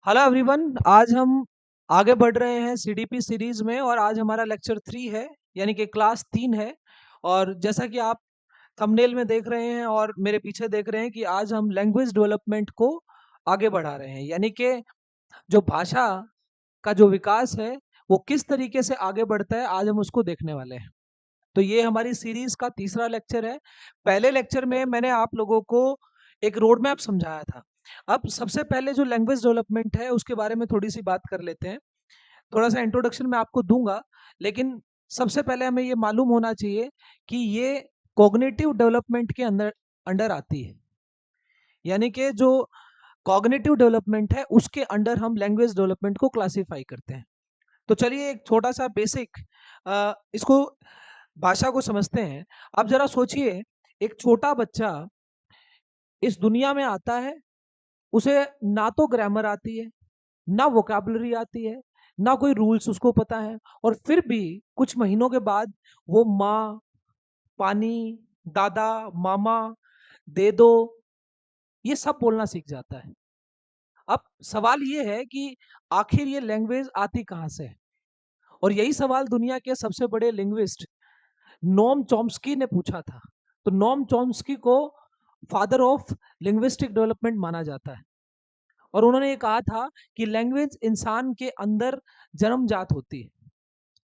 Hello everyone. आज हम आगे बढ़ रहे हैं सीडीपी सीरीज में और आज हमारा लेक्चर 3 है, यानी कि क्लास 3 है। और जैसा कि आप थंबनेल में देख रहे हैं और मेरे पीछे देख रहे हैं कि आज हम लैंग्वेज डेवलपमेंट को आगे बढ़ा रहे हैं, यानी कि जो भाषा का जो विकास है वो किस तरीके से आगे बढ़ता है, आज हम उसको देखने वाले हैं। तो ये हमारी सीरीज का तीसरा लेक्चर है। पहले लेक्चर में मैंने आप लोगों को एक रोड मैप समझाया था। अब सबसे पहले जो लैंग्वेज डेवलपमेंट है उसके बारे में थोड़ी सी बात कर लेते हैं। थोड़ा सा इंट्रोडक्शन मैं आपको दूंगा, लेकिन सबसे पहले हमें ये मालूम होना चाहिए कि ये कॉग्निटिव डेवलपमेंट के अंदर अंडर आती है, यानी कि जो कॉग्निटिव डेवलपमेंट है उसके अंडर हम लैंग्वेज डेवलपमेंट को क्लासिफाई करते हैं। तो चलिए एक छोटा सा बेसिक इसको भाषा को समझते हैं। आप जरा सोचिए, एक छोटा बच्चा इस दुनिया में आता है, उसे ना तो ग्रामर आती है, ना वोकैबुलरी आती है, ना कोई रूल्स उसको पता है, और फिर भी कुछ महीनों के बाद वो माँ, पानी, दादा, मामा, दे दो, ये सब बोलना सीख जाता है। अब सवाल ये है कि आखिर ये लैंग्वेज आती कहाँ से है? और यही सवाल दुनिया के सबसे बड़े लिंग्विस्ट नोम चॉम्स्की ने पूछा था। तो नोम चॉम्स्की को फादर ऑफ लिंग्विस्टिक डेवलपमेंट माना जाता है, और उन्होंने ये कहा था कि लैंग्वेज इंसान के अंदर जन्मजात होती है।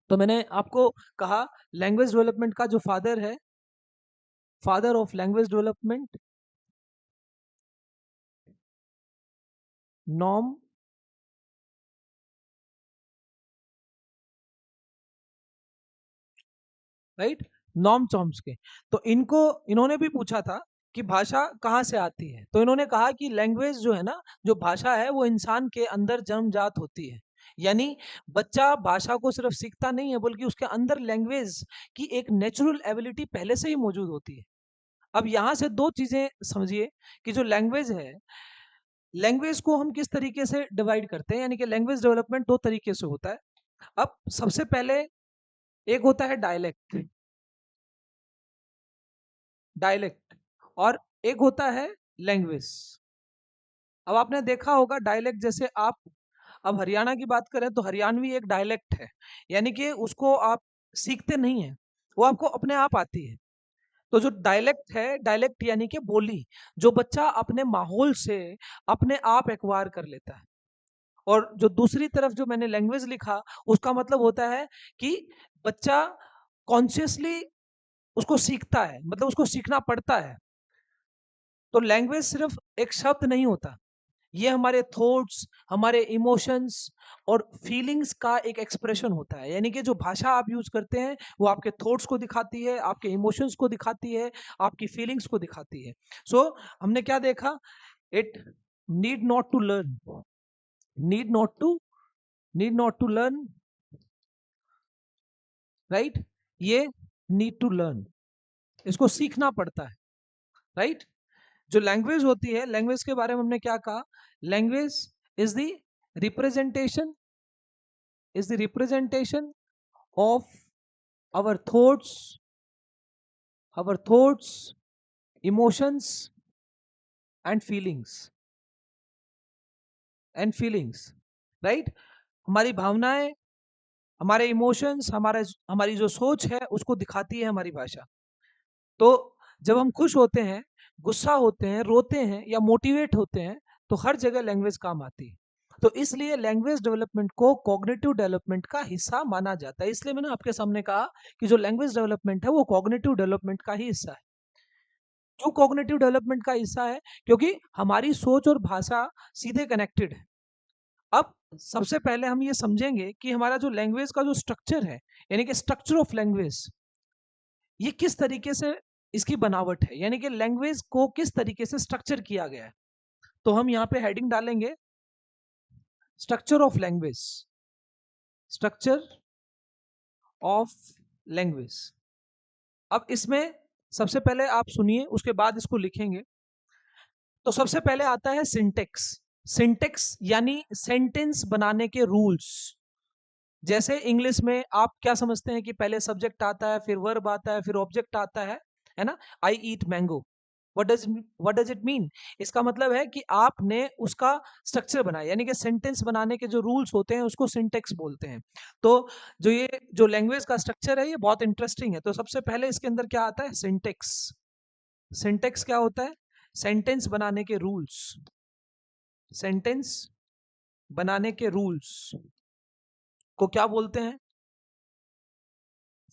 तो मैंने आपको कहा लैंग्वेज डेवलपमेंट का जो फादर है, father of language development, Noam, right, Noam Chomsky. तो इन्होंने भी पूछा था कि भाषा कहाँ से आती है। तो इन्होंने कहा कि लैंग्वेज जो है ना, जो भाषा है वो इंसान के अंदर जन्मजात होती है। यानी बच्चा भाषा को सिर्फ सीखता नहीं है, बल्कि उसके अंदर लैंग्वेज की एक नेचुरल एबिलिटी पहले से ही मौजूद होती है। अब यहाँ से दो चीजें समझिए कि जो लैंग्वेज है, लैंग्वेज को हम किस तरीके से डिवाइड करते हैं, यानी कि लैंग्वेज डेवलपमेंट दो तरीके से होता है। अब सबसे पहले एक होता है डायलेक्ट, डायलेक्ट, और एक होता है लैंग्वेज। अब आपने देखा होगा डायलेक्ट, जैसे आप अब हरियाणा की बात करें तो हरियाणवी एक डायलेक्ट है, यानी कि उसको आप सीखते नहीं हैं, वो आपको अपने आप आती है। तो जो डायलेक्ट है, डायलेक्ट यानी कि बोली, जो बच्चा अपने माहौल से अपने आप एक्वायर कर लेता है। और जो दूसरी तरफ जो मैंने लैंग्वेज लिखा, उसका मतलब होता है कि बच्चा कॉन्शियसली उसको सीखता है, मतलब उसको सीखना पड़ता है। तो लैंग्वेज सिर्फ एक शब्द नहीं होता, ये हमारे थॉट्स, हमारे इमोशंस और फीलिंग्स का एक एक्सप्रेशन होता है। यानी कि जो भाषा आप यूज करते हैं वो आपके थॉट्स को दिखाती है, आपके इमोशंस को दिखाती है, आपकी फीलिंग्स को दिखाती है। सो हमने क्या देखा? It need not to learn, need not to need not to learn, right, ये नीड टू लर्न, इसको सीखना पड़ता है, राइट। जो लैंग्वेज होती है, लैंग्वेज के बारे में हमने क्या कहा? Language is the representation, is the representation of our thoughts, our thoughts, emotions and feelings, right? हमारी भावनाएं, हमारे इमोशंस, हमारी जो सोच है उसको दिखाती है हमारी भाषा। तो जब हम खुश होते हैं, गुस्सा होते हैं, रोते हैं या मोटिवेट होते हैं, तो हर जगह लैंग्वेज काम आती है। तो इसलिए लैंग्वेज डेवलपमेंट को कॉग्निटिव डेवलपमेंट का हिस्सा माना जाता है। इसलिए मैंने आपके सामने कहा कि जो लैंग्वेज डेवलपमेंट है वो कॉग्निटिव डेवलपमेंट का ही हिस्सा है। क्यों कॉग्निटिव डेवलपमेंट का हिस्सा है? क्योंकि हमारी सोच और भाषा सीधे कनेक्टेड है। अब सबसे पहले हम ये समझेंगे कि हमारा जो लैंग्वेज का जो स्ट्रक्चर है, यानी कि स्ट्रक्चर ऑफ लैंग्वेज, ये किस तरीके से इसकी बनावट है, यानी कि लैंग्वेज को किस तरीके से स्ट्रक्चर किया गया है। तो हम यहाँ पे हेडिंग डालेंगे structure of language, structure of language. अब इसमें सबसे पहले आप सुनिए, उसके बाद इसको लिखेंगे। तो सबसे पहले आता है सिंटेक्स। सिंटेक्स यानी सेंटेंस बनाने के रूल्स। जैसे इंग्लिश में आप क्या समझते हैं कि पहले सब्जेक्ट आता है, फिर वर्ब आता है, फिर ऑब्जेक्ट आता है ना? I eat mango, what does it mean? इसका मतलब है कि आपने उसका स्ट्रक्चर बनाया, यानी कि सेंटेंस बनाने के जो रूल्स होते हैं उसको सिंटेक्स बोलते हैं। तो जो लैंग्वेज का स्ट्रक्चर है ये बहुत इंटरेस्टिंग है। तो सबसे पहले इसके अंदर क्या आता है? सिंटेक्स। सिंटेक्स क्या होता है? सेंटेंस बनाने के रूल्स। सेंटेंस बनाने के रूल्स को क्या बोलते हैं?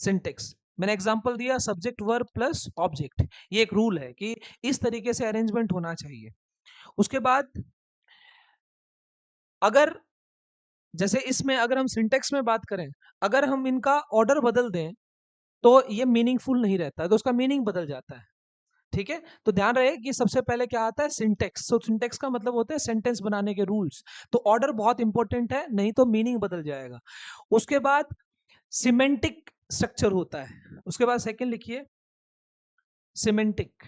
सिंटेक्स। मैंने एग्जांपल दिया, सब्जेक्ट वर्ब प्लस ऑब्जेक्ट, ये एक रूल है कि इस तरीके से अरेंजमेंट होना चाहिए। उसके बाद अगर जैसे इसमें अगर हम सिंटेक्स में बात करें, अगर हम इनका ऑर्डर बदल दें तो ये मीनिंगफुल नहीं रहता, तो उसका मीनिंग बदल जाता है। ठीक है, तो ध्यान रहे कि सबसे पहले क्या आता है? सिंटेक्स। तो सिंटेक्स का मतलब होता है सेंटेंस बनाने के रूल्स। तो ऑर्डर बहुत इंपॉर्टेंट है, नहीं तो मीनिंग बदल जाएगा। उसके बाद सिमेंटिक स्ट्रक्चर होता है। उसके बाद सेकंड लिखिए, सिमेंटिक।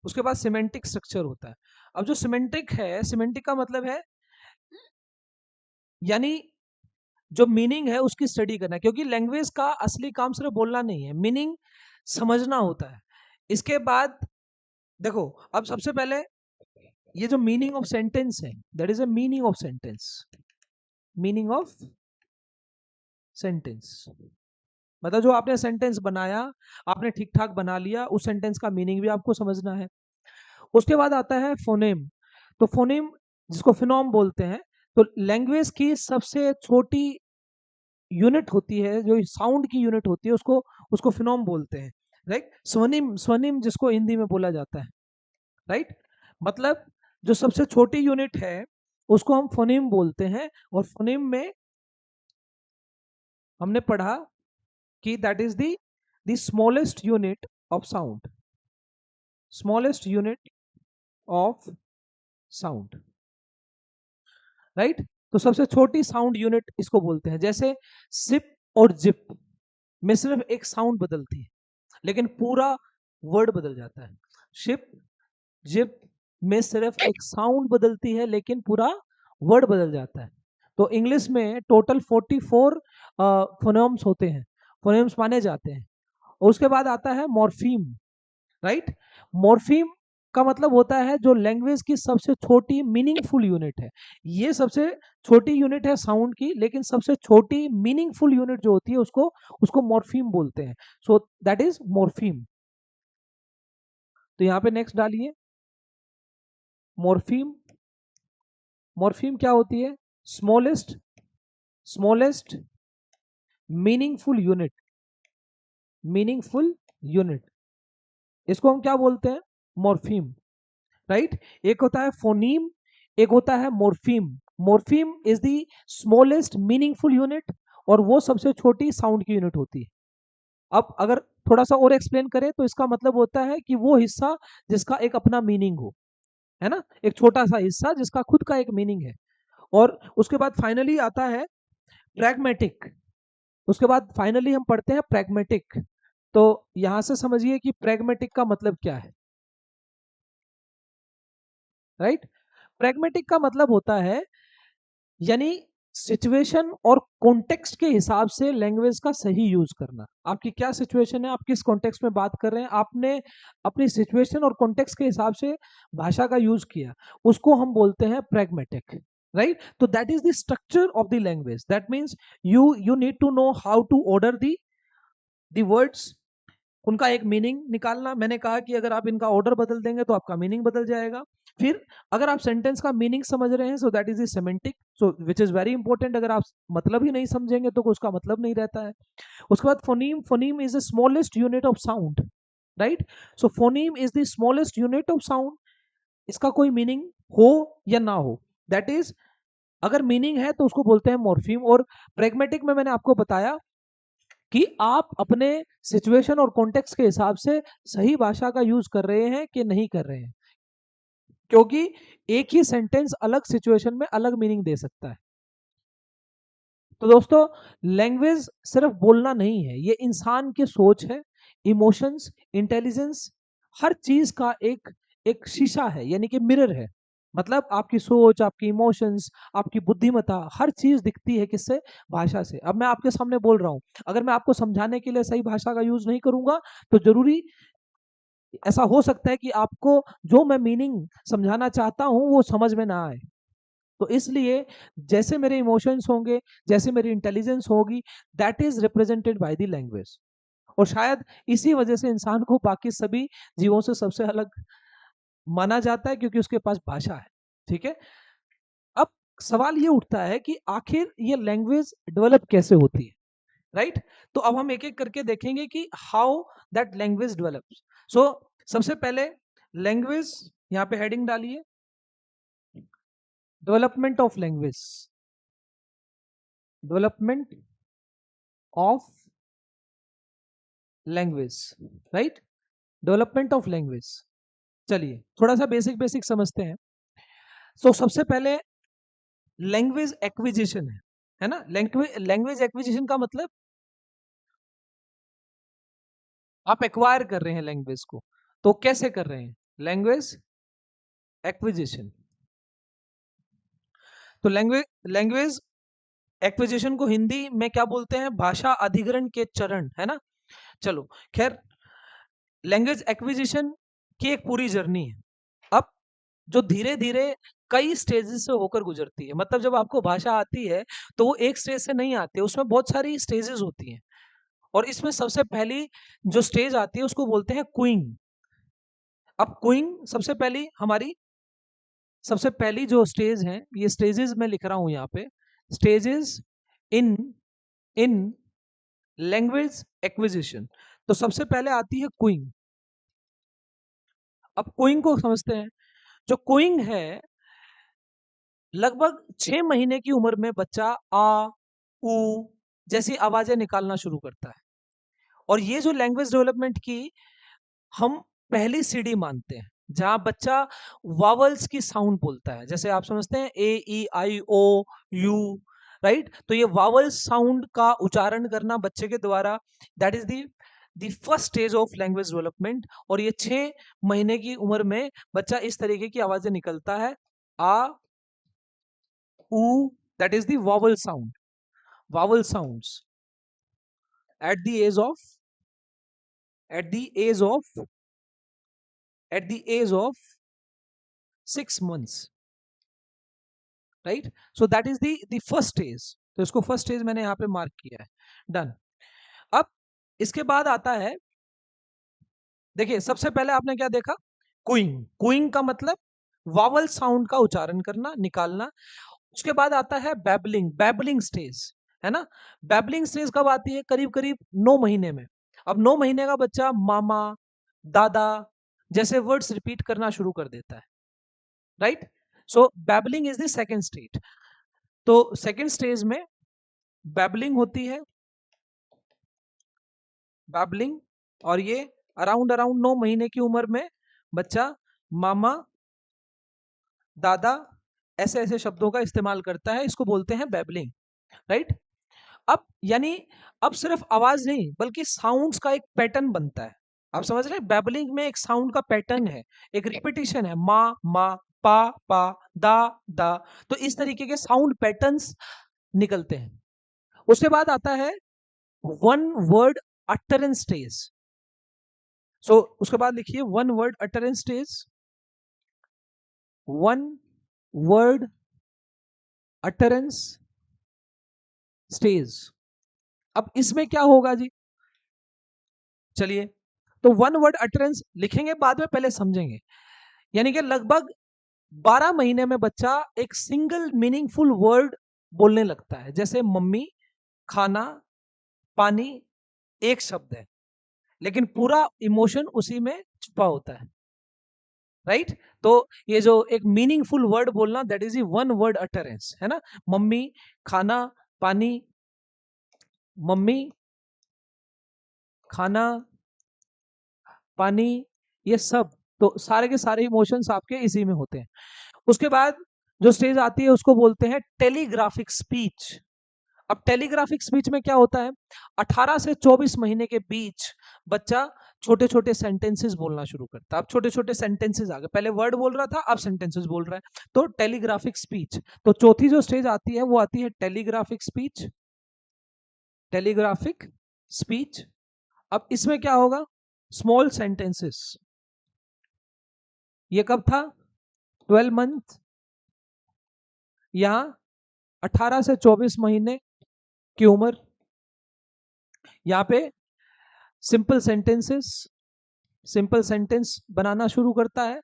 उसके बाद सिमेंटिक स्ट्रक्चर होता है। अब जो सिमेंटिक है, सिमेंटिक का मतलब है यानी जो मीनिंग है उसकी स्टडी करना, क्योंकि लैंग्वेज का असली काम सिर्फ बोलना नहीं है, मीनिंग समझना होता है। इसके बाद देखो, अब सबसे पहले ये जो मीनिंग ऑफ सेंटेंस है, that is a meaning of sentence. Meaning of sentence मतलब जो आपने सेंटेंस बनाया, आपने ठीक ठाक बना लिया, उस सेंटेंस का मीनिंग भी आपको समझना है। उसके बाद आता है फोनेम। तो फोनेम जिसको फिनोम बोलते हैं, तो लैंग्वेज की सबसे छोटी यूनिट होती है, जो साउंड की यूनिट होती है, उसको उसको फिनोम बोलते हैं। राइट, स्वनिम, स्वनिम जिसको हिंदी में बोला जाता है। राइट, मतलब जो सबसे छोटी यूनिट है उसको हम फोनेम बोलते हैं। और फोनेम में हमने पढ़ा कि that is the smallest unit of sound. Smallest unit of sound. Right, तो सबसे छोटी साउंड यूनिट इसको बोलते हैं। जैसे सिप और जिप में सिर्फ एक साउंड बदलती है, लेकिन पूरा वर्ड बदल जाता है। शिप, जिप में सिर्फ एक साउंड बदलती है, लेकिन पूरा वर्ड बदल जाता है। तो इंग्लिश में टोटल 44 फोनेम्स होते हैं, फोनेम्स माने जाते हैं। और उसके बाद आता है मॉर्फीम। राइट, मॉर्फीम का मतलब होता है जो लैंग्वेज की सबसे छोटी मीनिंगफुल यूनिट है। ये सबसे छोटी यूनिट है साउंड की, लेकिन सबसे छोटी मीनिंगफुल यूनिट जो होती है उसको उसको मॉर्फीम बोलते हैं। So that is morpheme. तो यहाँ पे नेक्स्ट डालिए, मॉर्फीम। मॉर्फीम क्या होती है? Smallest, smallest meaningful unit. Meaningful unit, इसको हम क्या बोलते हैं? मॉर्फीम। राइट, एक होता है फोनीम, एक होता है morpheme. Morpheme is the smallest meaningful unit, और वो सबसे छोटी साउंड की यूनिट होती है। अब अगर थोड़ा सा और एक्सप्लेन करें तो इसका मतलब होता है कि वो हिस्सा जिसका एक अपना मीनिंग हो, है ना, एक छोटा सा हिस्सा जिसका खुद का एक मीनिंग है। और उसके बाद फाइनली आता है प्रैग्मेटिक। उसके बाद फाइनली हम पढ़ते हैं प्रैग्मेटिक। तो यहां से समझिए कि प्रैग्मेटिक का मतलब क्या है। राइट, प्रैग्मेटिक का मतलब होता है यानी सिचुएशन और कॉन्टेक्स्ट के हिसाब से लैंग्वेज का सही यूज करना। आपकी क्या सिचुएशन है, आप किस कॉन्टेक्स्ट में बात कर रहे हैं, आपने अपनी सिचुएशन और कॉन्टेक्स्ट के हिसाब से भाषा का यूज किया, उसको हम बोलते हैं प्रैग्मेटिक। राइट, तो that is the structure of the language. That means you need to know how to order the words, उनका एक मीनिंग निकालना। मैंने कहा कि अगर आप इनका ऑर्डर बदल देंगे तो आपका मीनिंग बदल जाएगा। फिर अगर आप सेंटेंस का मीनिंग समझ रहे हैं, so that is the semantic, so which is very important. अगर आप मतलब ही नहीं समझेंगे तो उसका मतलब नहीं रहता है। उसके बाद phoneme. Phoneme is the smallest unit of sound. Right, so phoneme is the smallest unit of sound. इसका कोई मीनिंग हो या ना हो, दैट इज, अगर मीनिंग है तो उसको बोलते हैं मॉर्फीम। और प्रेगमेटिक में मैंने आपको बताया कि आप अपने सिचुएशन और कॉन्टेक्स्ट के हिसाब से सही भाषा का यूज कर रहे हैं कि नहीं कर रहे हैं, क्योंकि एक ही सेंटेंस अलग सिचुएशन में अलग मीनिंग दे सकता है। तो दोस्तों, लैंग्वेज सिर्फ बोलना नहीं है, ये इंसान की सोच है, इमोशंस, इंटेलिजेंस, हर चीज का एक एक शीशा है, यानी कि मिरर है। मतलब आपकी सोच, आपकी इमोशंस, आपकी बुद्धिमत्ता, हर चीज दिखती है किससे? भाषा से। अब मैं आपके सामने बोल रहा हूं, अगर मैं आपको समझाने के लिए सही भाषा का यूज नहीं करूंगा तो जरूरी ऐसा हो सकता है कि आपको जो मैं मीनिंग समझाना चाहता हूं वो समझ में ना आए। तो इसलिए जैसे मेरे इमोशंस होंगे, जैसे मेरी इंटेलिजेंस होगी, that is represented by the language. और शायद इसी वजह से इंसान को बाकी सभी जीवों से सबसे अलग माना जाता है, क्योंकि उसके पास भाषा है। ठीक है, अब सवाल ये उठता है कि आखिर ये लैंग्वेज डेवलप कैसे होती है, राइट? तो अब हम एक एक करके देखेंगे कि हाउ दैट लैंग्वेज डेवलप्स। सो सबसे पहले लैंग्वेज, यहाँ पे हेडिंग डालिए, development of language, development of language, right? Development of language. चलिए थोड़ा सा बेसिक बेसिक समझते हैं। सो सबसे पहले लैंग्वेज एक्विजिशन है ना। लैंग्वेज एक्विजिशन का मतलब आप एक्वायर कर रहे हैं लैंग्वेज को। तो कैसे कर रहे हैं? Language acquisition. तो लैंग्वेज एक्विजिशन को हिंदी में क्या बोलते हैं? भाषा अधिग्रहण के चरण, है ना। चलो खैर, लैंग्वेज एक्विजिशन की एक पूरी जर्नी है। अब जो धीरे धीरे कई स्टेजेस से होकर गुजरती है। मतलब जब आपको भाषा आती है तो वो एक स्टेज से नहीं आती है, उसमें बहुत सारी स्टेजेस होती हैं। और इसमें सबसे पहली जो स्टेज आती है उसको बोलते हैं क्विंग। अब क्विंग सबसे पहली जो स्टेज है, ये स्टेजेस मैं लिख रहा हूं यहाँ पे, stages in in language acquisition. तो सबसे पहले आती है क्विंग। अब क्विंग को समझते हैं। जो क्विंग है, लगभग 6 महीने की उम्र में बच्चा आ, ऊ जैसी आवाजें निकालना शुरू करता है। और ये जो लैंग्वेज डेवलपमेंट की हम पहली सीढ़ी मानते हैं, जहां बच्चा वावल्स की साउंड बोलता है। जैसे आप समझते हैं ए ई आई ओ यू, राइट? तो ये वावल साउंड का उच्चारण करना बच्चे के द्वारा, that is the first stage of language development. और ये 6 महीने की उम्र में बच्चा इस तरीके की आवाजें निकलता है, आ, ऊ, that is the vowel sounds at the age of at the age of at the age of 6 months, right? So that is the first stage। तो इसको फर्स्ट स्टेज मैंने यहाँ पे मार्क किया है, डन। अब इसके बाद आता है, देखिए सबसे पहले आपने क्या देखा? क्विंग। क्विंग का मतलब वावल साउंड का उच्चारण करना, निकालना। उसके बाद आता है बैबलिंग, बैबलिंग स्टेज, है ना। बैबलिंग स्टेज कब आती है? करीब करीब 9 महीने में। अब 9 महीने का बच्चा मामा, दादा जैसे वर्ड्स रिपीट करना शुरू कर देता है, right? So babbling is the second stage. तो सेकेंड स्टेज में बैबलिंग होती है, बैबलिंग। और ये अराउंड अराउंड 9 महीने की उम्र में बच्चा मामा, दादा ऐसे ऐसे शब्दों का इस्तेमाल करता है, इसको बोलते हैं बैबलिंग, राइट? अब यानी अब सिर्फ आवाज नहीं बल्कि साउंड्स का एक पैटर्न बनता है। आप समझ रहे हैं? बैबलिंग में एक साउंड का पैटर्न है, एक रिपीटिशन है, मा, पा, दा, दा। तो इस तरीके के साउंड पैटर्न्स निकलते हैं। उसके बाद आता है वन वर्ड अटरेंस स्टेज। सो उसके बाद लिखिए one word utterance stage, one word utterance stage. अब इसमें क्या होगा जी? चलिए, तो वन वर्ड अटरेंस लिखेंगे बाद में, पहले समझेंगे। यानी कि लगभग 12 महीने में बच्चा एक सिंगल मीनिंगफुल वर्ड बोलने लगता है। जैसे मम्मी, खाना, पानी एक शब्द है, लेकिन पूरा इमोशन उसी में छुपा होता है, राइट? तो ये जो एक मीनिंगफुल वर्ड बोलना, that is one word utterance, है ना। मम्मी, खाना, पानी, मम्मी, खाना, पानी, ये सब तो सारे के सारे इमोशंस आपके इसी में होते हैं। उसके बाद जो स्टेज आती है उसको बोलते हैं टेलीग्राफिक स्पीच। अब टेलीग्राफिक स्पीच में क्या होता है? 18 से 24 महीने के बीच बच्चा छोटे छोटे सेंटेंसेस बोलना शुरू करता है। अब छोटे छोटे सेंटेंसेस आ गए, पहले वर्ड बोल रहा था, अब सेंटेंसेस बोल रहा है, तो टेलीग्राफिक स्पीच। तो चौथी जो स्टेज आती है वो आती है टेलीग्राफिक स्पीच, टेलीग्राफिक स्पीच। अब इसमें क्या होगा? स्मॉल सेंटेंसेस, ये कब था? 12 मंथ, यहाँ 18 से 24 महीने की उम्र। यहाँ पे सिंपल सेंटेंसेस, सिंपल सेंटेंस बनाना शुरू करता है,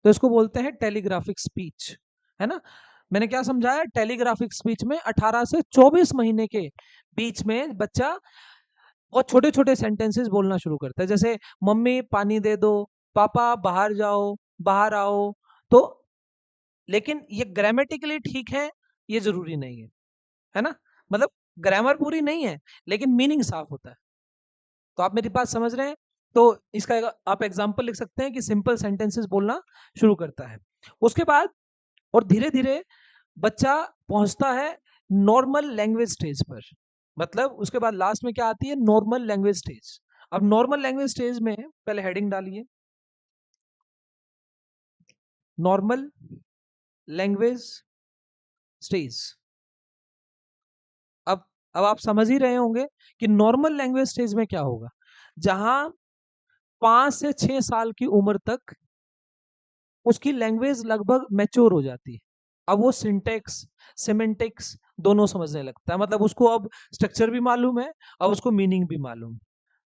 तो इसको बोलते हैं टेलीग्राफिक स्पीच, है ना। मैंने क्या समझाया? टेलीग्राफिक स्पीच में 18 से 24 महीने के बीच में बच्चा बहुत छोटे छोटे सेंटेंसेस बोलना शुरू करता है, जैसे मम्मी पानी दे दो, पापा बाहर जाओ, बाहर आओ। तो लेकिन ये ग्रामेटिकली ठीक है, ये जरूरी नहीं है ना। मतलब ग्रामर पूरी नहीं है, लेकिन मीनिंग साफ होता है। तो आप मेरी बात समझ रहे हैं? तो इसका आप एग्जाम्पल लिख सकते हैं कि सिंपल सेंटेंसेस बोलना शुरू करता है। उसके बाद और धीरे धीरे बच्चा पहुंचता है नॉर्मल लैंग्वेज स्टेज पर। मतलब उसके बाद लास्ट में क्या आती है? Normal language stage. अब नॉर्मल लैंग्वेज स्टेज में पहले हेडिंग डालिए, नॉर्मल लैंग्वेज स्टेज। अब अब आप समझ ही रहे होंगे कि नॉर्मल लैंग्वेज स्टेज में क्या होगा, जहां 5 से 6 साल की उम्र तक उसकी लैंग्वेज लगभग मैच्योर हो जाती है। अब वो सिंटेक्स, सिमेंटिक्स दोनों समझने लगता है। मतलब उसको अब स्ट्रक्चर भी मालूम है, अब उसको मीनिंग भी मालूम है।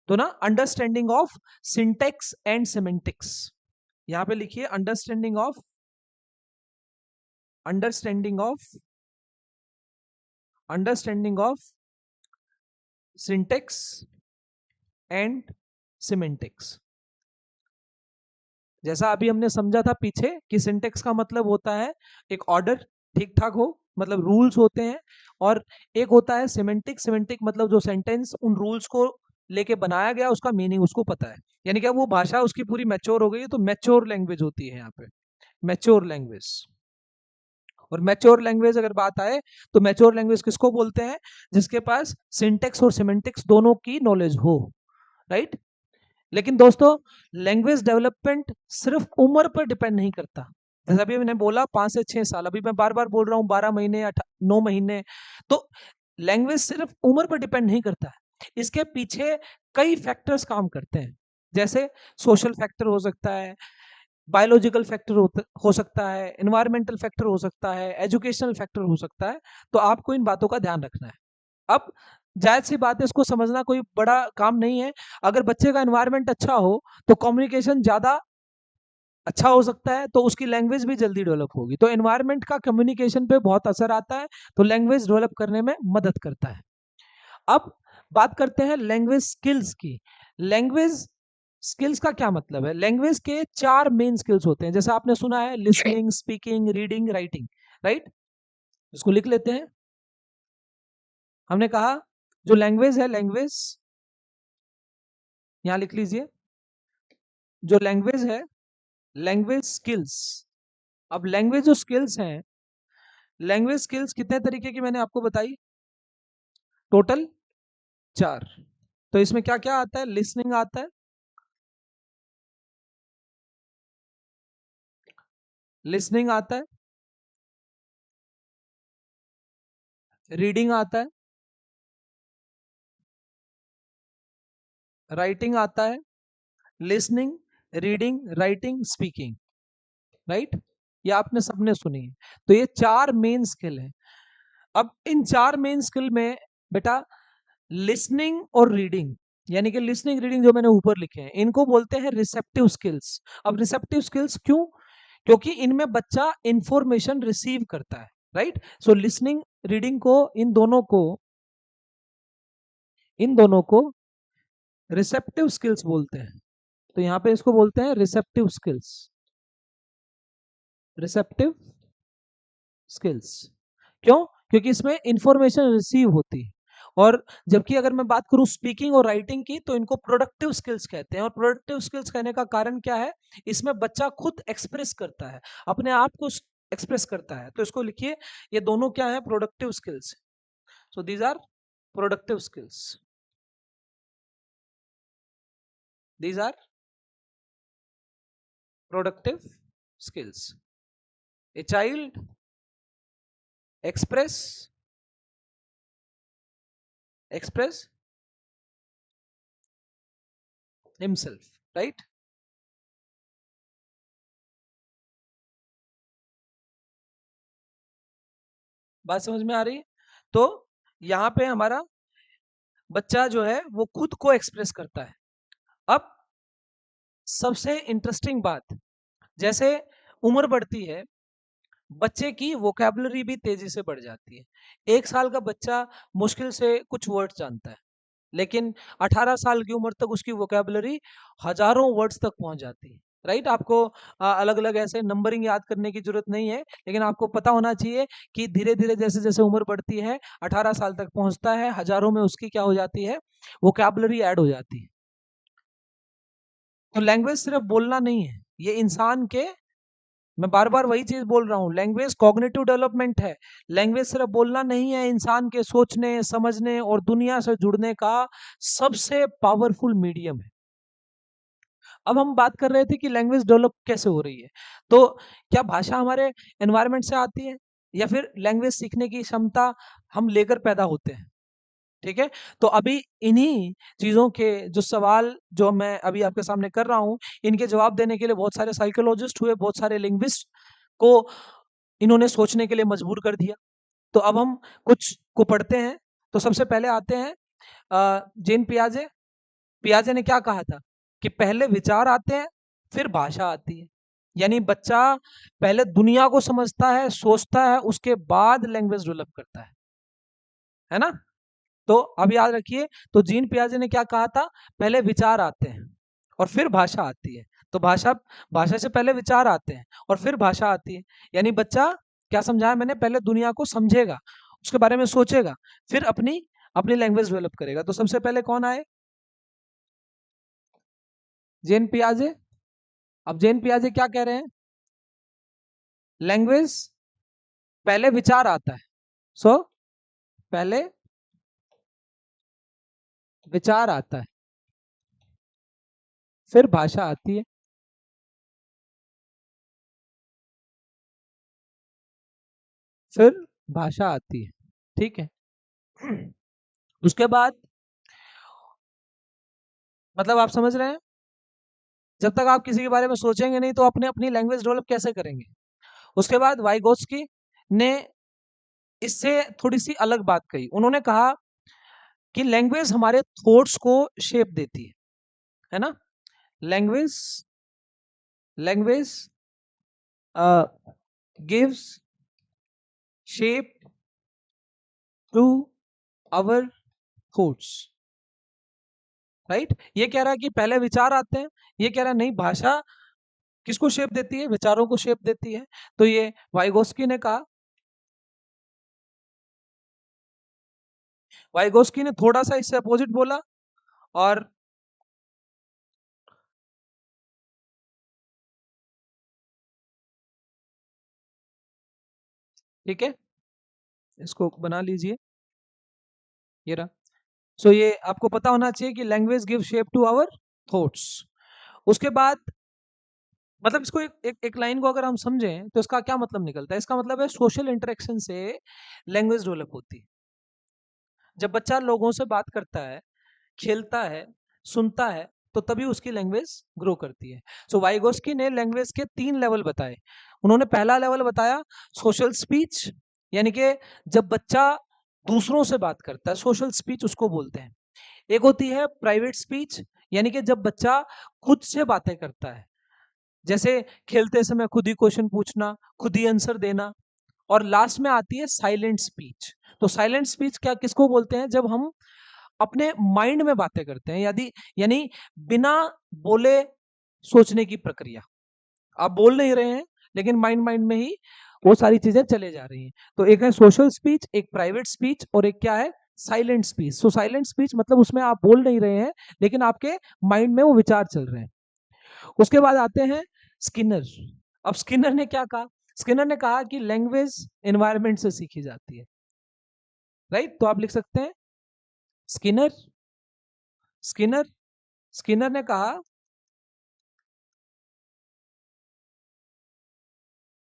तो ना, understanding of syntax and semantics, यहां पे लिखिए understanding of understanding of syntax and semantics. जैसा अभी हमने समझा था पीछे कि सिंटेक्स का मतलब होता है एक ऑर्डर ठीक ठाक हो, मतलब रूल्स होते हैं। और एक होता है सिमेंटिक, सिमेंटिक मतलब जो सेंटेंस उन रूल्स को लेके बनाया गया, उसका मीनिंग उसको पता है, यानी क्या वो भाषा उसकी पूरी मैच्योर हो गई है। तो मैच्योर लैंग्वेज होती है यहाँ पे, मैच्योर लैंग्वेज। और मैच्योर लैंग्वेज अगर बात आए, तो मैच्योर लैंग्वेज किसको बोलते हैं? जिसके पास सिंटेक्स और सिमेंटिक्स दोनों की नॉलेज हो, राइट। लेकिन दोस्तों, लैंग्वेज डेवलपमेंट सिर्फ उम्र पर डिपेंड नहीं करता। जैसा अभी मैंने बोला 5 से 6 साल, अभी मैं बार बार बोल रहा हूँ 12 महीने, 9 महीने। तो लैंग्वेज सिर्फ उम्र पर डिपेंड नहीं करता है, इसके पीछे कई फैक्टर्स काम करते हैं। जैसे सोशल फैक्टर हो सकता है, बायोलॉजिकल फैक्टर हो सकता है, एनवायरमेंटल फैक्टर हो सकता है, एजुकेशनल फैक्टर हो सकता है। तो आपको इन बातों का ध्यान रखना है। अब जायज सी बात है, इसको समझना कोई बड़ा काम नहीं है। अगर बच्चे का एनवायरनमेंट अच्छा हो, तो कम्युनिकेशन ज्यादा अच्छा हो सकता है, तो उसकी लैंग्वेज भी जल्दी डेवलप होगी। तो एनवायरनमेंट का कम्युनिकेशन पे बहुत असर आता है, तो लैंग्वेज डेवलप करने में मदद करता है। अब बात करते हैं लैंग्वेज स्किल्स की। लैंग्वेज स्किल्स का क्या मतलब है? लैंग्वेज के 4 मेन स्किल्स होते हैं, जैसा आपने सुना है listening, speaking, reading, writing, right. इसको लिख लेते हैं। हमने कहा जो लैंग्वेज है, लैंग्वेज यहां लिख लीजिए, जो लैंग्वेज है, लैंग्वेज स्किल्स। अब लैंग्वेज जो स्किल्स हैं, लैंग्वेज स्किल्स कितने तरीके की मैंने आपको बताई? टोटल 4। तो इसमें क्या क्या आता है? लिसनिंग आता है, लिसनिंग आता है, रीडिंग आता है, राइटिंग आता है। Listening, reading, writing, speaking, right. ये आपने सबने सुनी है। तो ये 4 मेन स्किल है। अब इन 4 मेन स्किल में बेटा, लिसनिंग और रीडिंग, यानी कि लिसनिंग रीडिंग जो मैंने ऊपर लिखे हैं, इनको बोलते हैं रिसेप्टिव स्किल्स। अब रिसेप्टिव स्किल्स क्यों? क्योंकि इनमें बच्चा इंफॉर्मेशन रिसीव करता है, राइट। सो लिसनिंग रीडिंग को, इन दोनों को रिसेप्टिव स्किल्स बोलते हैं। तो यहां पे इसको बोलते हैं रिसेप्टिव स्किल्स, रिसेप्टिव स्किल्स। क्यों? क्योंकि इसमें इंफॉर्मेशन रिसीव होती है। और जबकि अगर मैं बात करूं स्पीकिंग और राइटिंग की, तो इनको प्रोडक्टिव स्किल्स कहते हैं। और प्रोडक्टिव स्किल्स कहने का कारण क्या है? इसमें बच्चा खुद एक्सप्रेस करता है, अपने आप को एक्सप्रेस करता है। तो इसको लिखिए, ये दोनों क्या है? Productive skills. So these are productive skills, these are productive skills. A child express express himself, right? बात समझ में आ रही है? तो यहाँ पे हमारा बच्चा जो है वो खुद को एक्सप्रेस करता है। अब सबसे इंटरेस्टिंग बात, जैसे उम्र बढ़ती है, बच्चे की वोकैब्युलरी भी तेजी से बढ़ जाती है। 1 साल का बच्चा मुश्किल से कुछ वर्ड्स जानता है, लेकिन 18 साल की उम्र तक उसकी वोकैब्युलरी हज़ारों वर्ड्स तक पहुँच जाती है, राइट? आपको अलग-अलग ऐसे नंबरिंग याद करने की ज़रूरत नहीं है, लेकिन आपको पता होना चाहिए कि धीरे-धीरे जैसे-जैसे उम्र बढ़ती है, 18 साल तक पहुँचता है, हज़ारों में उसकी क्या हो जाती है, वोकैब्युलरी ऐड हो जाती है। तो लैंग्वेज सिर्फ बोलना नहीं है, ये इंसान के, मैं बार-बार वही चीज़ बोल रहा हूँ, लैंग्वेज कॉग्निटिव डेवलपमेंट है। लैंग्वेज सिर्फ बोलना नहीं है, इंसान के सोचने, समझने और दुनिया से जुड़ने का सबसे पावरफुल मीडियम है। अब हम बात कर रहे थे कि लैंग्वेज डेवलप कैसे हो रही है। तो क्या भाषा हमारे एनवायरनमेंट से आती है या फिर लैंग्वेज सीखने की क्षमता हम लेकर पैदा होते हैं? ठीक है? तो अभी इन्हीं चीज़ों के जो सवाल जो मैं अभी आपके सामने कर रहा हूँ, इनके जवाब देने के लिए बहुत सारे साइकोलॉजिस्ट हुए, बहुत सारे लिंग्विस्ट को इन्होंने सोचने के लिए मजबूर कर दिया। तो अब हम कुछ को पढ़ते हैं। तो सबसे पहले आते हैं जेन पियाजे। पियाजे ने क्या कहा था कि पहले विचार आते हैं, फिर भाषा आती है। यानी बच्चा पहले दुनिया को समझता है, सोचता है, उसके बाद लैंग्वेज डेवलप करता है ना? तो अब याद रखिए, तो जीन पियाजे ने क्या कहा था, पहले विचार आते हैं और फिर भाषा आती है। तो भाषा भाषा से पहले विचार आते हैं और फिर भाषा आती है। यानी बच्चा, क्या समझाया मैंने, पहले दुनिया को समझेगा, उसके बारे में सोचेगा, फिर अपनी अपनी लैंग्वेज डेवलप करेगा। तो सबसे पहले कौन आए? जेन पियाजे। अब जेन पियाजे क्या कह रहे हैं? लैंग्वेज पहले विचार आता है, सो पहले विचार आता है, फिर भाषा आती है, फिर भाषा आती है। ठीक है? उसके बाद, मतलब आप समझ रहे हैं, जब तक आप किसी के बारे में सोचेंगे नहीं तो अपने अपनी लैंग्वेज डेवलप कैसे करेंगे? उसके बाद वाइगोत्स्की ने इससे थोड़ी सी अलग बात कही। उन्होंने कहा कि लैंग्वेज हमारे थॉट्स को शेप देती है ना? Language language gives shape to our thoughts, right? ये कह रहा है कि पहले विचार आते हैं, ये कह रहा है नहीं, भाषा किसको शेप देती है? विचारों को शेप देती है। तो ये वाइगोस्की ने कहा। वाइगोस्की ने थोड़ा सा इससे अपोजिट बोला, और ठीक है, इसको बना लीजिए, ये रहा। सो ये आपको पता होना चाहिए कि language give shape to our thoughts. उसके बाद, मतलब इसको एक लाइन को अगर हम समझें तो इसका क्या मतलब निकलता है? इसका मतलब है सोशल इंटरेक्शन से लैंग्वेज डेवलप होती है। जब बच्चा लोगों से बात करता है, खेलता है, सुनता है, तो तभी उसकी लैंग्वेज ग्रो करती है। सो वाइगोस्की ने लैंग्वेज के 3 लेवल बताए। उन्होंने पहला लेवल बताया सोशल स्पीच, यानी कि जब बच्चा दूसरों से बात करता है, सोशल स्पीच उसको बोलते हैं। एक होती है प्राइवेट स्पीच, यानी कि जब बच्चा खुद से बातें करता है, जैसे खेलते समय खुद ही क्वेश्चन पूछना, खुद ही आंसर देना। और लास्ट में आती है साइलेंट स्पीच। तो साइलेंट स्पीच क्या किसको बोलते हैं? जब हम अपने माइंड में बातें करते हैं, यदि यानी बिना बोले सोचने की प्रक्रिया। आप बोल नहीं रहे हैं, लेकिन माइंड माइंड में ही वो सारी चीजें चले जा रही हैं। तो एक है सोशल स्पीच, एक प्राइवेट स्पीच, और एक क्या है? Silent speech. So silent speech मतलब उसमें आप बोल नहीं रहे हैं, लेकिन आपके माइंड में वो विचार चल रहे हैं। उसके बाद आते हैं स्किनर। अब स्किनर ने क्या कहा? स्किनर ने कहा कि लैंग्वेज एनवायरनमेंट से सीखी जाती है, राइट? तो आप लिख सकते हैं स्किनर। स्किनर स्किनर ने कहा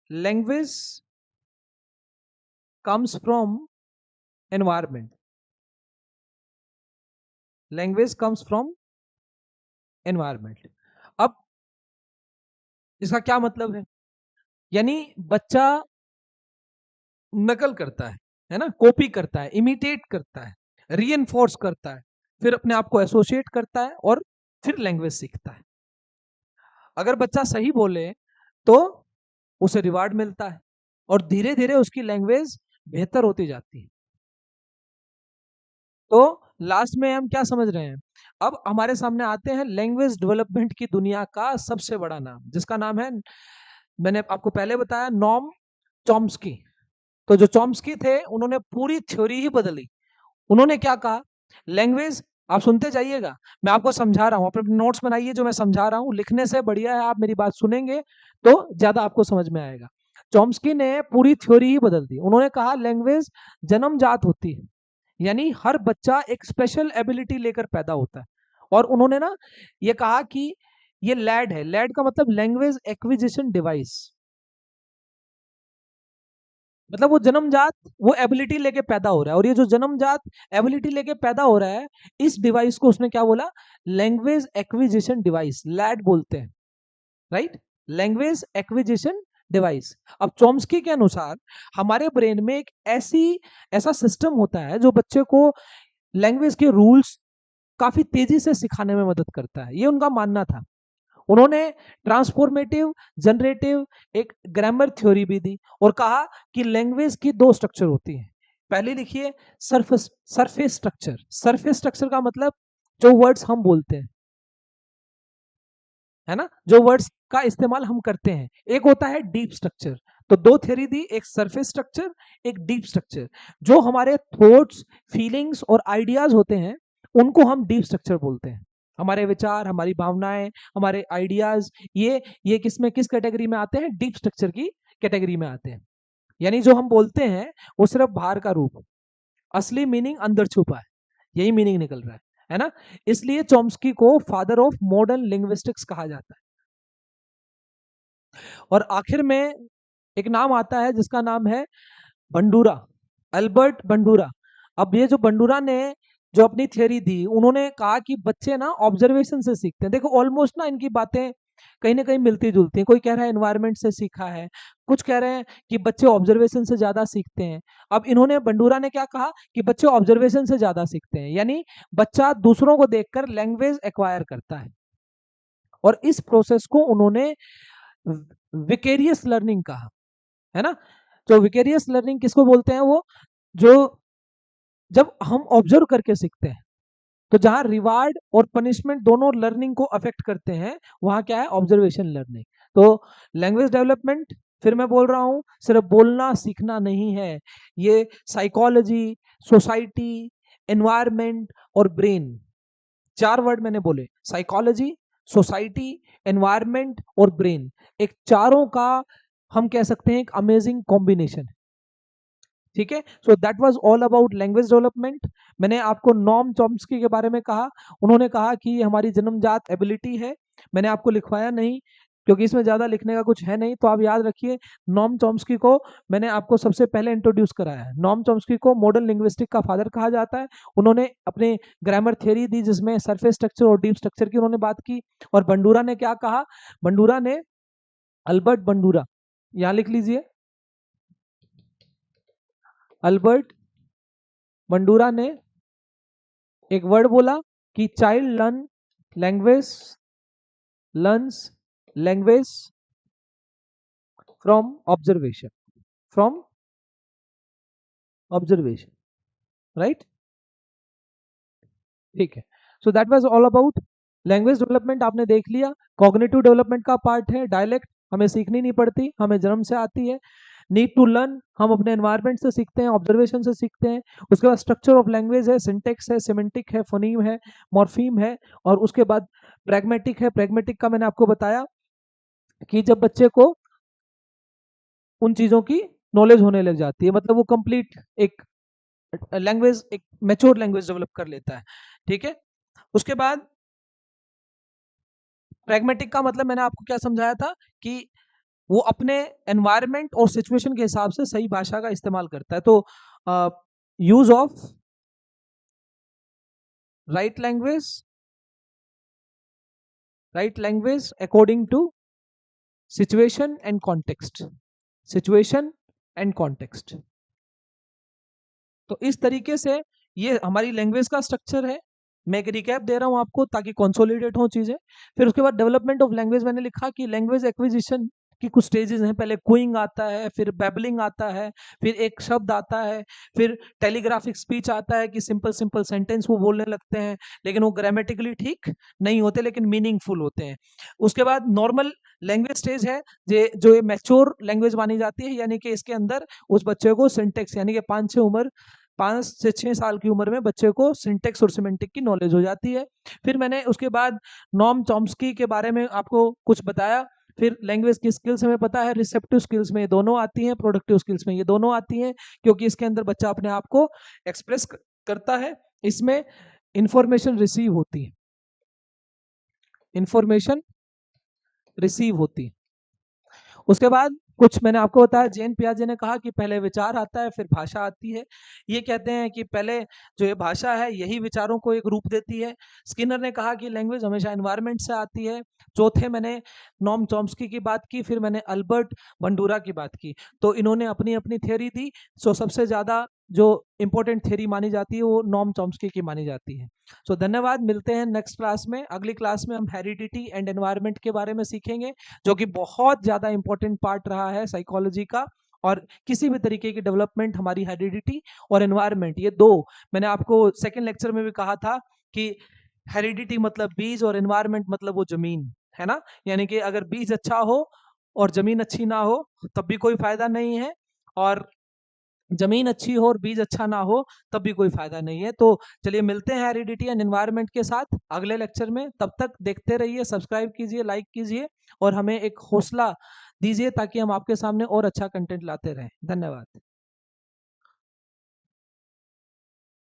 language comes from environment. Language comes from environment. अब इसका क्या मतलब है? यानी बच्चा नकल करता है ना, कॉपी करता है, इमिटेट करता है, रीइंफोर्स करता है, फिर अपने आप को एसोसिएट करता है और फिर लैंग्वेज सीखता है। अगर बच्चा सही बोले तो उसे रिवार्ड मिलता है और धीरे धीरे उसकी लैंग्वेज बेहतर होती जाती है। तो लास्ट में हम क्या समझ रहे हैं, अब हमारे सामने आते हैं लैंग्वेज डेवलपमेंट की दुनिया का सबसे बड़ा नाम, जिसका नाम है, मैंने आपको पहले बताया, नॉम चॉम्स्की। तो जो चॉम्स्की थे उन्होंने पूरी थ्योरी ही बदली। उन्होंने क्या कहा, लैंग्वेज, आप सुनते जाइएगा, मैं आपको समझा रहा हूं, अपने नोट्स बनाइए, जो मैं समझा रहा हूं लिखने से बढ़िया है आप मेरी बात सुनेंगे तो ज्यादा आपको समझ में आएगा। चॉम्स्की ने पूरी थ्योरी ही बदल दी। उन्होंने कहा लैंग्वेज जन्मजात होती है, यानी हर बच्चा एक स्पेशल एबिलिटी लेकर पैदा होता है। और उन्होंने ना ये कहा कि ये लैड है, लैड का मतलब लैंग्वेज एक्विजिशन डिवाइस, मतलब वो जन्मजात वो एबिलिटी लेके पैदा हो रहा है। और ये जो जन्मजात एबिलिटी लेके पैदा हो रहा है, इस डिवाइस को उसने क्या बोला, लैंग्वेज एक्विजिशन डिवाइस, लैड बोलते हैं, राइट, लैंग्वेज एक्विजिशन डिवाइस। अब चॉम्स्की के अनुसार हमारे ब्रेन में एक ऐसा सिस्टम होता है जो बच्चे को लैंग्वेज के रूल्स काफी तेजी से सिखाने में मदद करता है, ये उनका मानना था। उन्होंने ट्रांसफॉर्मेटिव जनरेटिव एक ग्रामर थ्योरी भी दी और कहा कि लैंग्वेज की दो स्ट्रक्चर होती है। पहले लिखिए, surface surface structure. Surface structure का मतलब जो वर्ड्स हम बोलते हैं, है ना, जो वर्ड्स का इस्तेमाल हम करते हैं। एक होता है डीप स्ट्रक्चर। तो दो थ्योरी दी, एक सरफेस स्ट्रक्चर, एक डीप स्ट्रक्चर। जो हमारे थॉट्स, फीलिंग्स और आइडियाज होते हैं उनको हम डीप स्ट्रक्चर बोलते हैं। हमारे विचार, हमारी भावनाएं, हमारे आइडियाज, ये किस कैटेगरी में आते हैं, डीप स्ट्रक्चर की कैटेगरी में आते हैं। यानी जो हम बोलते हैं वो सिर्फ बाहर का रूप, असली मीनिंग अंदर छुपा है, यही मीनिंग निकल रहा है ना। इसलिए चॉम्स्की को फादर ऑफ मॉडर्न लिंग्विस्टिक्स कहा जाता है। और आखिर में एक नाम आता है जिसका नाम है बंडूरा, अल्बर्ट बंडूरा। अब ये जो बंडूरा ने जो अपनी थ्योरी दी, उन्होंने कहा कि बच्चे ना ऑब्जर्वेशन से सीखते हैं। देखो ऑलमोस्ट ना इनकी बातें कहीं ना कहीं मिलती जुलती हैं। कोई कह रहा है एनवायरनमेंट से सीखा है, कुछ कह रहे हैं कि बच्चे ऑब्जर्वेशन से ज्यादा सीखते हैं। अब इन्होंने, बंडूरा ने क्या कहा कि बच्चे ऑब्जर्वेशन से ज्यादा सीखते हैं, यानी बच्चा दूसरों को देखकर लैंग्वेज एक्वायर करता है। और इस प्रोसेस को उन्होंने विकेरियस लर्निंग कहा, है ना। जो विकेरियस लर्निंग किसको बोलते हैं, वो जो जब हम ऑब्जर्व करके सीखते हैं, तो जहां रिवार्ड और पनिशमेंट दोनों लर्निंग को अफेक्ट करते हैं, वहां क्या है, ऑब्जर्वेशन लर्निंग। तो लैंग्वेज डेवलपमेंट, फिर मैं बोल रहा हूं, सिर्फ बोलना सीखना नहीं है, ये साइकोलॉजी, सोसाइटी, एनवायरमेंट और ब्रेन, चार वर्ड मैंने बोले, साइकोलॉजी, सोसाइटी, एनवायरमेंट और ब्रेन, एक चारों का हम कह सकते हैं एक अमेजिंग कॉम्बिनेशन है। ठीक है, so that was all about language development. मैंने आपको नॉम चॉम्स्की के बारे में कहा। उन्होंने कहा कि ये हमारी जन्मजात एबिलिटी है। मैंने आपको लिखवाया नहीं क्योंकि इसमें ज्यादा लिखने का कुछ है नहीं, तो आप याद रखिए, नॉम चॉम्स्की को मैंने आपको सबसे पहले इंट्रोड्यूस कराया है। नॉम चॉम्स्की को मॉडर्न लिंग्विस्टिक का फादर कहा जाता है। उन्होंने अपने ग्रामर थ्योरी दी जिसमें सरफेस स्ट्रक्चर और डीप स्ट्रक्चर की उन्होंने बात की। और बंडूरा ने क्या कहा, बंडूरा ने, अल्बर्ट बंडूरा, यहां लिख लीजिए, अल्बर्ट बंडूरा ने एक वर्ड बोला कि child language learns language from observation, from observation, right. ठीक है, so that was all about language development. आपने देख लिया, कॉग्निटिव डेवलपमेंट का पार्ट है डायलेक्ट, हमें सीखनी नहीं पड़ती, हमें जन्म से आती है। नीड टू लर्न, हम अपने एनवायरनमेंट से सीखते हैं, ऑब्जर्वेशन से सीखते हैं। उसके बाद स्ट्रक्चर ऑफ लैंग्वेज है, सिंटेक्स है, सिमेंटिक है, फोनीम है, मॉर्फीम है। और उसके बाद प्रैग्मेटिक है। प्रैग्मेटिक का मैंने आपको बताया कि जब बच्चे को उन चीजों की नॉलेज होने लग जाती है, मतलब वो कंप्लीट एक लैंग्वेज, एक मैच्योर लैंग्वेज डेवलप कर लेता है। ठीक है, उसके बाद प्रैग्मेटिक का मतलब मैंने आपको क्या समझाया था कि वो अपने एनवायरनमेंट और सिचुएशन के हिसाब से सही भाषा का इस्तेमाल करता है। तो use of right language, right language according to situation and context, situation and context. तो इस तरीके से ये हमारी लैंग्वेज का स्ट्रक्चर है। मैं एक रिकैप दे रहा हूँ आपको ताकि कंसोलिडेट हो चीजें। फिर उसके बाद डेवलपमेंट ऑफ लैंग्वेज मैंने लिखा कि लैंग्वेज एक्विजिशन की कुछ स्टेजेस हैं। पहले क्यूइंग आता है, फिर बैबलिंग आता है, फिर एक शब्द आता है, फिर टेलीग्राफिक स्पीच आता है कि सिंपल सिंपल सेंटेंस वो बोलने लगते हैं, लेकिन वो ग्रामेटिकली ठीक नहीं होते लेकिन मीनिंगफुल होते हैं। उसके बाद नॉर्मल लैंग्वेज स्टेज है जो ये मैच्योर लैंग्वेज मानी जाती है, यानी कि इसके अंदर उस बच्चे को सिंटेक्स यानी कि 5 से 6 साल की उम्र में बच्चे को सिंटेक्स और सिमेंटिक की नॉलेज हो जाती है। फिर मैंने उसके बाद नॉम चॉम्स्की के बारे में आपको कुछ बताया। फिर लैंग्वेज की स्किल्स हमें पता है, रिसेप्टिव स्किल्स में ये दोनों आती हैं, प्रोडक्टिव स्किल्स में ये दोनों आती हैं, क्योंकि इसके अंदर बच्चा अपने आप को एक्सप्रेस करता है। इसमें इंफॉर्मेशन रिसीव होती है, इंफॉर्मेशन रिसीव होती है। उसके बाद कुछ मैंने आपको बताया, जेन पियाजे ने कहा कि पहले विचार आता है फिर भाषा आती है। ये कहते हैं कि पहले जो ये भाषा है यही विचारों को एक रूप देती है। स्किनर ने कहा कि लैंग्वेज हमेशा एनवायरनमेंट से आती है। चौथे मैंने नॉम चॉम्स्की की बात की, फिर मैंने अल्बर्ट बंडूरा की बात की। तो इन्होंने अपनी अपनी थ्योरी दी। सो सबसे ज्यादा जो इंपॉर्टेंट थ्योरी मानी जाती है वो नॉम चॉम्स्की की मानी जाती है। सो धन्यवाद, मिलते हैं नेक्स्ट क्लास में। अगली क्लास में हम हेरिडिटी एंड एनवायरनमेंट के बारे में सीखेंगे, जो कि बहुत ज्यादा इंपॉर्टेंट पार्ट रहा है साइकोलॉजी का। और किसी भी तरीके की डेवलपमेंट हमारी हेरिडिटी और एनवायरनमेंट, ये दो मैंने आपको सेकंड लेक्चर में भी कहा था कि हेरिडिटी मतलब बीज और एनवायरनमेंट मतलब वो जमीन है ना। यानी कि अगर बीज अच्छा हो और जमीन अच्छी ना हो तब भी कोई फायदा नहीं है, और जमीन अच्छी हो और बीज अच्छा ना हो तब भी कोई फायदा नहीं है। तो चलिए मिलते हैं हेरिडिटी एंड एनवायरनमेंट के साथ अगले लेक्चर में। तब तक देखते रहिए, सब्सक्राइब कीजिए, लाइक कीजिए और हमें एक हौसला दीजिए ताकि हम आपके सामने और अच्छा कंटेंट लाते रहें। धन्यवाद।